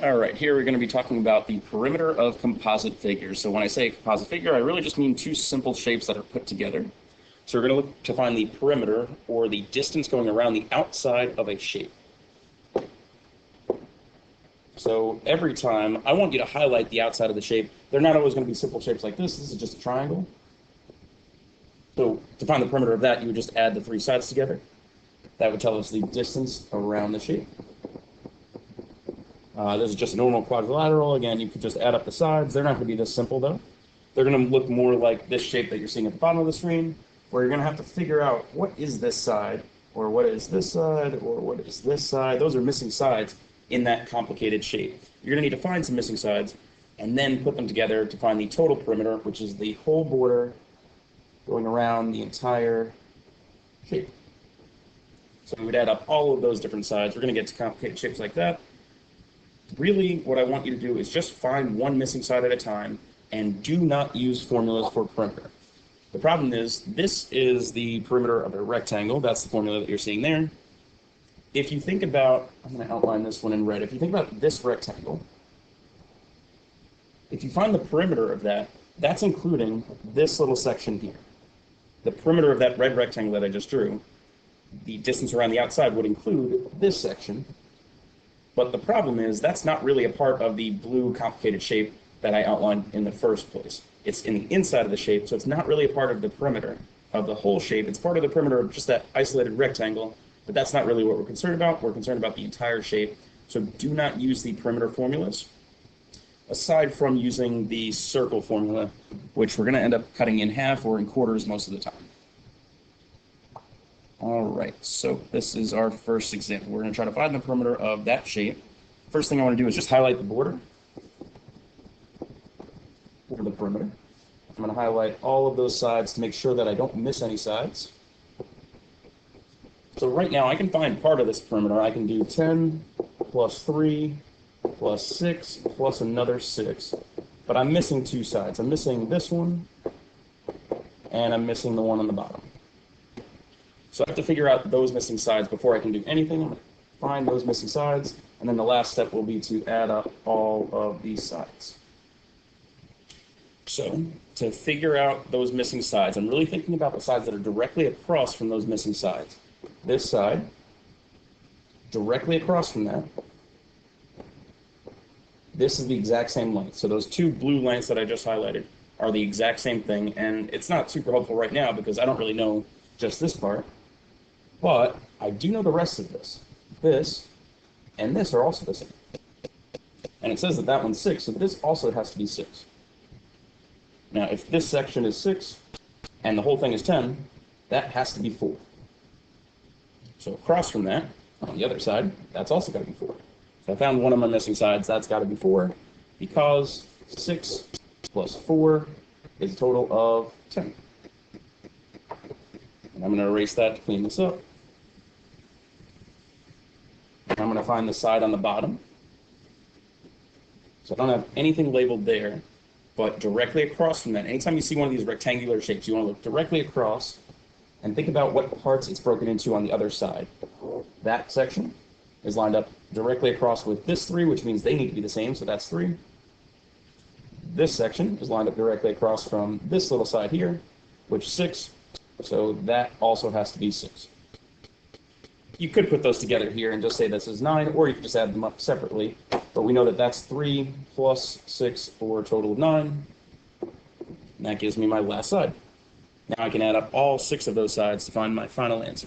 All right, here we're going to be talking about the perimeter of composite figures. So when I say composite figure, I really just mean two simple shapes that are put together. So we're going to look to find the perimeter, or the distance going around the outside of a shape. So every time, I want you to highlight the outside of the shape. They're not always going to be simple shapes like this. This is just a triangle. So to find the perimeter of that, you would just add the three sides together. That would tell us the distance around the shape. This is just a normal quadrilateral. Again, you could just add up the sides. They're not going to be this simple, though. They're going to look more like this shape that you're seeing at the bottom of the screen, where you're going to have to figure out what is this side, or what is this side, or what is this side. Those are missing sides in that complicated shape. You're going to need to find some missing sides, and then put them together to find the total perimeter, which is the whole border going around the entire shape. So we would add up all of those different sides. We're going to get to complicated shapes like that. Really, what I want you to do is just find one missing side at a time, and do not use formulas for perimeter. The problem is, this is the perimeter of a rectangle. That's the formula that you're seeing there. If you think about, I'm going to outline this one in red. If you think about this rectangle, if you find the perimeter of that, that's including this little section here. The perimeter of that red rectangle that I just drew, the distance around the outside would include this section. But the problem is, that's not really a part of the blue complicated shape that I outlined in the first place. It's in the inside of the shape, so it's not really a part of the perimeter of the whole shape. It's part of the perimeter of just that isolated rectangle, but that's not really what we're concerned about. We're concerned about the entire shape. So do not use the perimeter formulas, aside from using the circle formula, which we're going to end up cutting in half or in quarters most of the time. All right, so this is our first example. We're going to try to find the perimeter of that shape. First thing I want to do is just highlight the border for the perimeter. I'm going to highlight all of those sides to make sure that I don't miss any sides. So right now I can find part of this perimeter. I can do 10 plus 3 plus 6 plus another 6. But I'm missing two sides. I'm missing this one, and I'm missing the one on the bottom. So I have to figure out those missing sides before I can do anything. I'm going to find those missing sides, and then the last step will be to add up all of these sides. So to figure out those missing sides, I'm really thinking about the sides that are directly across from those missing sides. This side, directly across from that, this is the exact same length. So those two blue lengths that I just highlighted are the exact same thing, and it's not super helpful right now because I don't really know just this part. But I do know the rest of this. This and this are also the same. And it says that that one's 6, so this also has to be 6. Now, if this section is 6 and the whole thing is 10, that has to be 4. So across from that, on the other side, that's also got to be 4. So I found one of my missing sides. That's got to be 4, because 6 plus 4 is a total of 10. And I'm going to erase that to clean this up. And I'm going to find the side on the bottom. So I don't have anything labeled there, but directly across from that, anytime you see one of these rectangular shapes, you want to look directly across and think about what parts it's broken into on the other side. That section is lined up directly across with this 3, which means they need to be the same, so that's 3. This section is lined up directly across from this little side here, which is 6. So that also has to be 6. You could put those together here and just say this is 9, or you could just add them up separately. But we know that that's 3 plus 6 for a total of 9. And that gives me my last side. Now I can add up all 6 of those sides to find my final answer.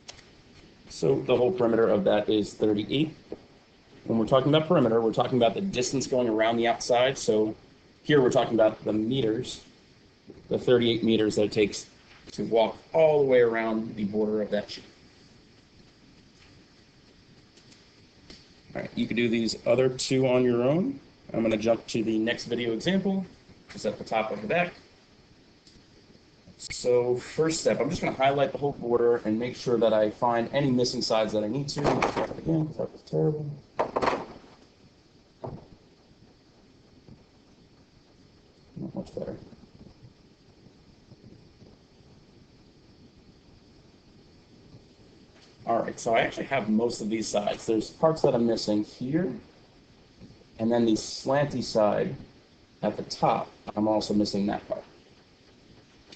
So the whole perimeter of that is 38. When we're talking about perimeter, we're talking about the distance going around the outside. So here we're talking about the meters, the 38 meters that it takes to walk all the way around the border of that shape. All right, you can do these other 2 on your own. I'm going to jump to the next video example, just at the top of the back. So first step, I'm just going to highlight the whole border and make sure that I find any missing sides that I need to. Again, that was terrible. Not much better. All right, so I actually have most of these sides. There's parts that I'm missing here And then the slanty side at the top, I'm also missing that part.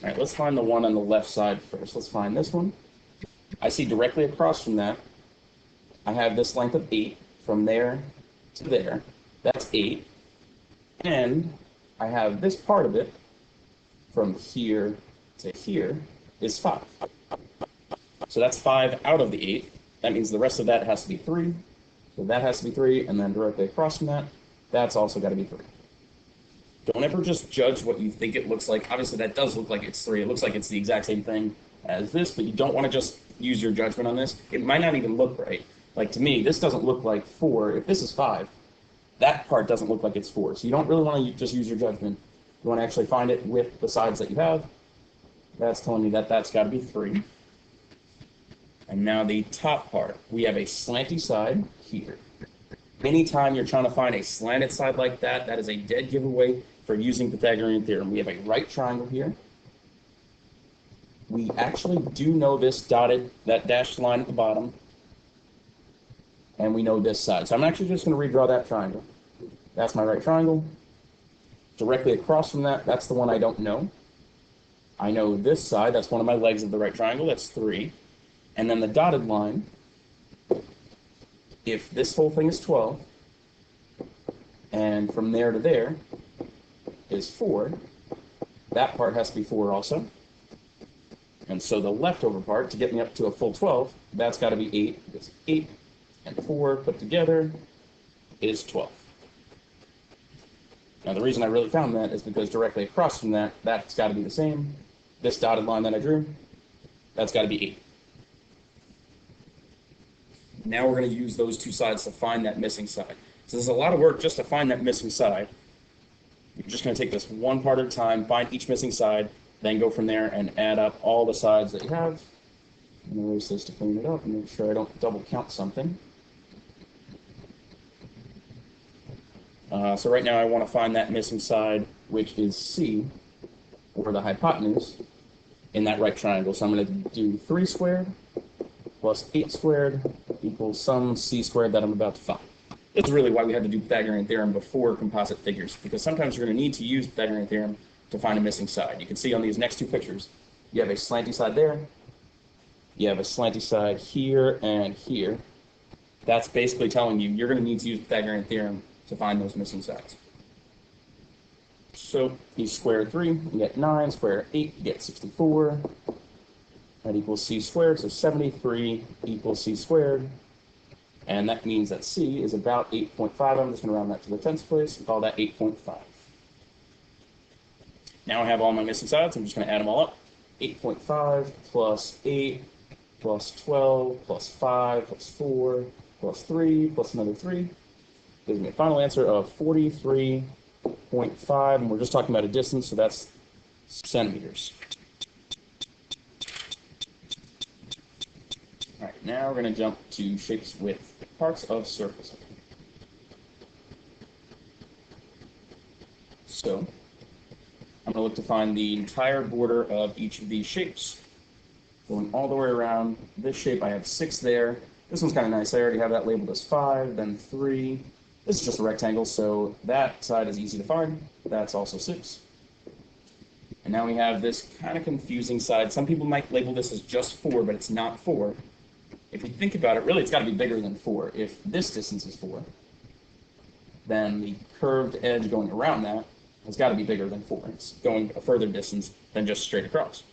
All right, let's find the one on the left side first. Let's find this one. I see directly across from that, I have this length of 8 from there to there. That's 8. And I have this part of it from here to here is 5. So that's 5 out of the 8. That means the rest of that has to be 3. So that has to be 3, and then directly across from that, that's also got to be 3. Don't ever just judge what you think it looks like. Obviously, that does look like it's 3. It looks like it's the exact same thing as this, but you don't want to just use your judgment on this. It might not even look right. Like, to me, this doesn't look like 4. If this is 5, that part doesn't look like it's 4. So you don't really want to just use your judgment. You want to actually find it with the sides that you have. That's telling me that that's got to be 3. And now the top part. We have a slanty side here. Anytime you're trying to find a slanted side like that, that is a dead giveaway for using Pythagorean theorem. We have a right triangle here. We actually do know this dotted, that dashed line at the bottom. And we know this side. So I'm actually just going to redraw that triangle. That's my right triangle. Directly across from that, that's the one I don't know. I know this side, that's one of my legs of the right triangle, that's 3. And then the dotted line, if this whole thing is 12, and from there to there is 4, that part has to be 4 also. And so the leftover part, to get me up to a full 12, that's got to be 8, because 8 and 4 put together is 12. Now the reason I really found that is because directly across from that, that's got to be the same. This dotted line that I drew, that's got to be 8. Now we're going to use those two sides to find that missing side. So there's a lot of work just to find that missing side. You're just going to take this one part at a time, find each missing side, then go from there and add up all the sides that you have. I'm going to erase this to clean it up and make sure I don't double count something. So right now I want to find that missing side, which is C, or the hypotenuse, in that right triangle. So I'm going to do 3 squared plus 8 squared equals some C squared that I'm about to find. This is really why we had to do Pythagorean theorem before composite figures, because sometimes you're going to need to use Pythagorean theorem to find a missing side. You can see on these next two pictures, you have a slanty side there, you have a slanty side here and here. That's basically telling you you're going to need to use Pythagorean theorem to find those missing sides. So you square 3, you get 9, square 8, you get 64. That equals C squared, so 73 equals C squared. And that means that C is about 8.5. I'm just going to round that to the 10th place and call that 8.5. Now I have all my missing sides. I'm just going to add them all up. 8.5 plus 8 plus 12 plus 5 plus 4 plus 3 plus another 3 gives me a final answer of 43.5. And we're just talking about a distance, so that's centimeters. All right, now we're going to jump to shapes with parts of circles. So I'm going to look to find the entire border of each of these shapes. Going all the way around this shape, I have 6 there. This one's kind of nice. I already have that labeled as 5, then 3. This is just a rectangle, so that side is easy to find. That's also 6. And now we have this kind of confusing side. Some people might label this as just 4, but it's not 4. If you think about it, really it's got to be bigger than 4. If this distance is 4, then the curved edge going around that has got to be bigger than 4. It's going a further distance than just straight across.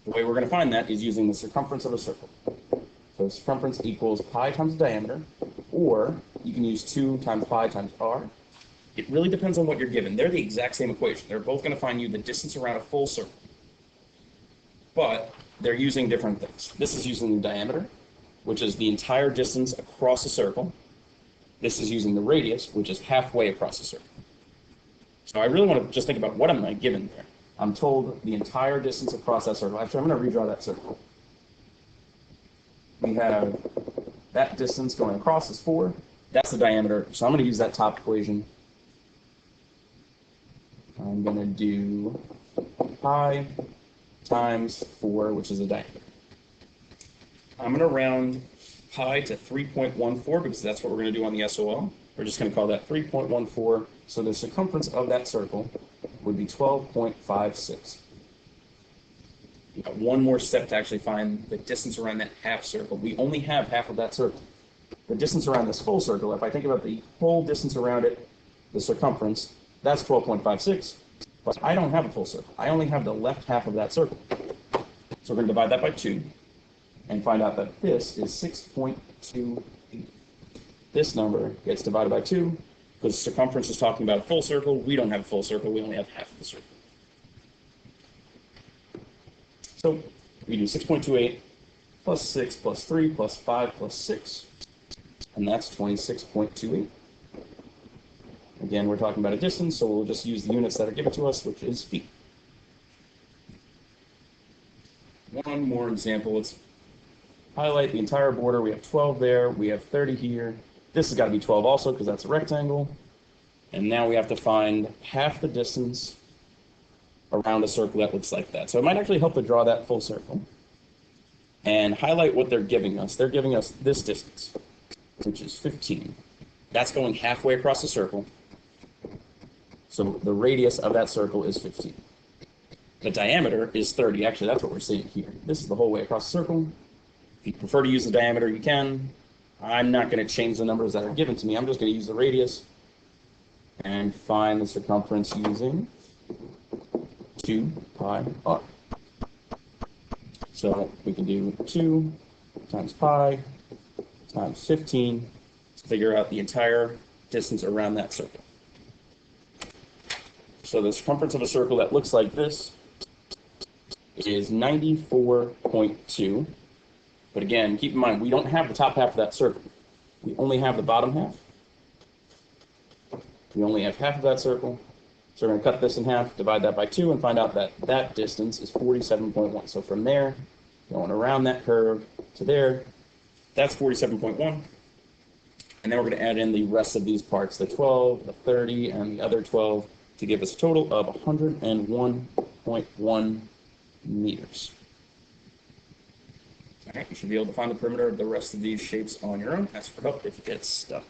The way we're going to find that is using the circumference of a circle. So circumference equals pi times diameter, or you can use 2 times pi times r. It really depends on what you're given. They're the exact same equation. They're both going to find you the distance around a full circle. But they're using different things. This is using the diameter, which is the entire distance across a circle. This is using the radius, which is halfway across a circle. So I really want to just think about what am I given there. I'm told the entire distance across that circle. Actually, I'm going to redraw that circle. We have that distance going across is 4. That's the diameter. So I'm going to use that top equation. I'm going to do pi times 4, which is the diameter. I'm going to round pi to 3.14 because that's what we're going to do on the SOL. We're just going to call that 3.14. So the circumference of that circle would be 12.56. You got one more step to actually find the distance around that half circle. We only have half of that circle. The distance around this full circle, if I think about the whole distance around it, the circumference, that's 12.56. But I don't have a full circle. I only have the left half of that circle. So we're going to divide that by 2 and find out that this is 6.28. This number gets divided by 2 because circumference is talking about a full circle. We don't have a full circle. We only have half of the circle. So we do 6.28 plus 6 plus 3 plus 5 plus 6, and that's 26.28. Again, we're talking about a distance, so we'll just use the units that are given to us, which is feet. One more example. Let's highlight the entire border. We have 12 there. We have 30 here. This has got to be 12 also because that's a rectangle. And now we have to find half the distance around a circle that looks like that. So it might actually help to draw that full circle and highlight what they're giving us. They're giving us this distance, which is 15. That's going halfway across the circle. So the radius of that circle is 15. The diameter is 30. Actually, that's what we're seeing here. This is the whole way across the circle. If you prefer to use the diameter, you can. I'm not going to change the numbers that are given to me. I'm just going to use the radius and find the circumference using 2 pi r. So we can do 2 times pi times 15 to figure out the entire distance around that circle. So the circumference of a circle that looks like this is 94.2. But again, keep in mind, we don't have the top half of that circle. We only have the bottom half. We only have half of that circle. So we're going to cut this in half, divide that by 2, and find out that that distance is 47.1. So from there, going around that curve to there, that's 47.1. And then we're going to add in the rest of these parts, the 12, the 30, and the other 12, to give us a total of 101.1 meters. All right, you should be able to find the perimeter of the rest of these shapes on your own. Ask for help if you get stuck.